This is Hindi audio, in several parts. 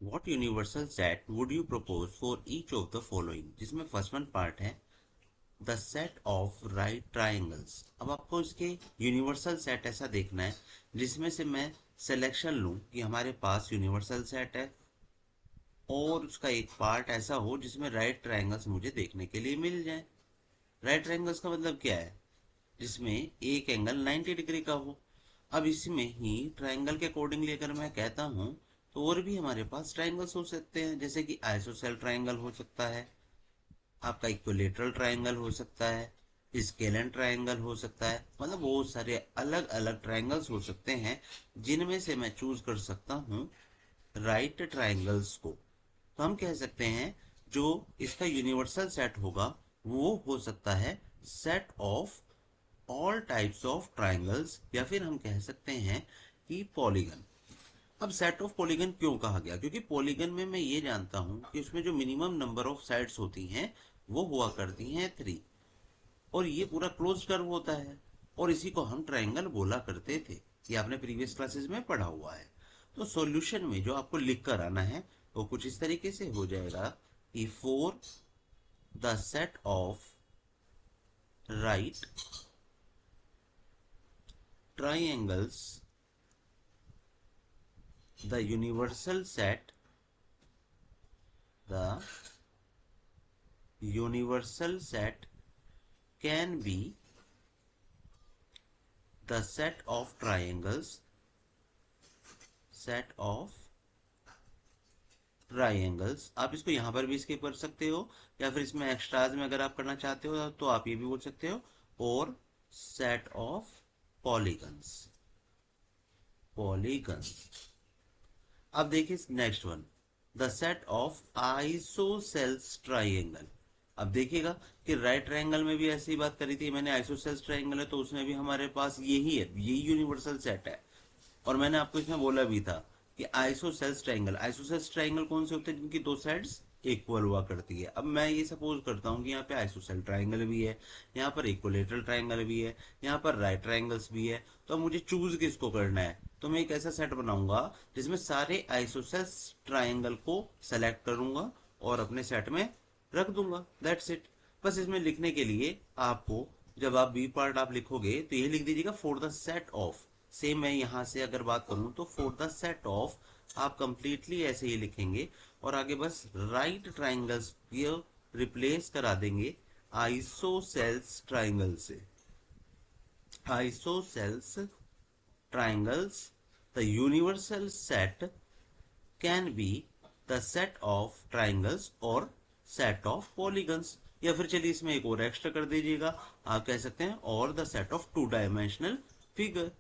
What universal set would you propose for each of the following, जिसमें फर्स्ट वन पार्ट है the set of right triangles. अब आपको इसके यूनिवर्सल सेट ऐसा देखना है जिसमें से मैं सिलेक्शन लूं कि हमारे पास यूनिवर्सल सेट है और उसका एक पार्ट ऐसा हो जिसमें राइट ट्राइंगल्स मुझे देखने के लिए मिल जाए। राइट ट्राइंगल्स का मतलब क्या है? जिसमें एक एंगल 90 डिग्री का हो। अब इसमें ही ट्राइंगल के अकॉर्डिंगली अगर मैं कहता हूं तो और भी हमारे पास ट्राइंगल्स हो सकते हैं, जैसे कि आइसोसेल ट्राइंगल हो सकता है, आपका इक्विलेटरल ट्राइंगल हो सकता है, स्केलन ट्राइंगल हो सकता है। मतलब बहुत सारे अलग अलग ट्राइंगल्स हो सकते हैं जिनमें से मैं चूज कर सकता हूँ राइट ट्राइंगल्स को। तो हम कह सकते हैं जो इसका यूनिवर्सल सेट होगा वो हो सकता है set of all types of triangles, या फिर हम कह सकते हैं कि पॉलीगन। अब सेट ऑफ पॉलीगन क्यों कहा गया? क्योंकि पॉलीगन में मैं ये जानता हूं कि उसमें जो मिनिमम नंबर ऑफ साइड्स होती हैं वो हुआ करती हैं 3, और ये पूरा क्लोज कर्व होता है, और इसी को हम ट्राइंगल बोला करते थे। ये आपने प्रीवियस क्लासेस में पढ़ा हुआ है। तो सॉल्यूशन में जो आपको लिख कर आना है वो कुछ इस तरीके से हो जाएगा कि for the set of right triangles the universal set the universal set can be the set of triangles, set of triangles. आप इसको यहां पर भी स्किप कर सकते हो, या फिर इसमें एक्स्ट्राज में अगर आप करना चाहते हो तो आप ये भी बोल सकते हो, और सेट ऑफ पॉलीगन्स। पॉलीगन्स। अब देखिए next one, the set of isosceles triangle. अब देखिएगा कि राइट ट्राइंगल में भी ऐसी बात करी थी मैंने, आइसोसेल्स ट्राइंगल है तो उसमें भी हमारे पास यही है, यही यूनिवर्सल सेट है। और मैंने आपको इसमें बोला भी था कि आइसोसेल्स ट्राइंगल, आइसोसेल्स ट्राइंगल कौन से होते हैं? जिनकी दो साइड्स इक्वल हुआ करती है। अब मैं ये सपोज करता हूँ कि यहाँ पे आइसोसेल ट्राइंगल भी है, यहाँ पर इक्विलेटरल ट्राइंगल भी है, यहाँ पर राइट ट्राइंगल्स भी है। तो अब मुझे चूज किसको करना है? तो मैं एक ऐसा सेट बनाऊंगा जिसमें सारे आइसोसेल्स ट्राइंगल को सेलेक्ट करूंगा और अपने सेट में रख दूंगा। That's it. बस इसमें लिखने के लिए आपको, जब आप बी पार्ट आप लिखोगे तो ये लिख दीजिएगा for the set of. Same मैं यहां से अगर बात करूं तो फॉर द सेट ऑफ आप कंप्लीटली ऐसे ही लिखेंगे, और आगे बस राइट ट्राइंगल्स ये रिप्लेस करा देंगे आइसोसेल्स ट्राइंगल से। Isosceles triangles, the universal set can be the set of triangles और set of polygons। या फिर चलिए इसमें एक और एक्स्ट्रा कर दीजिएगा, आप कह सकते हैं और the set of two dimensional figure.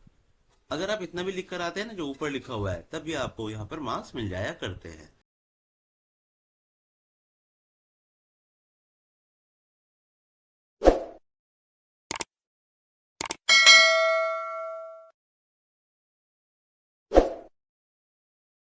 अगर आप इतना भी लिख कर आते हैं ना जो ऊपर लिखा हुआ है, तब भी आपको यहाँ पर मार्क्स मिल जाया करते हैं।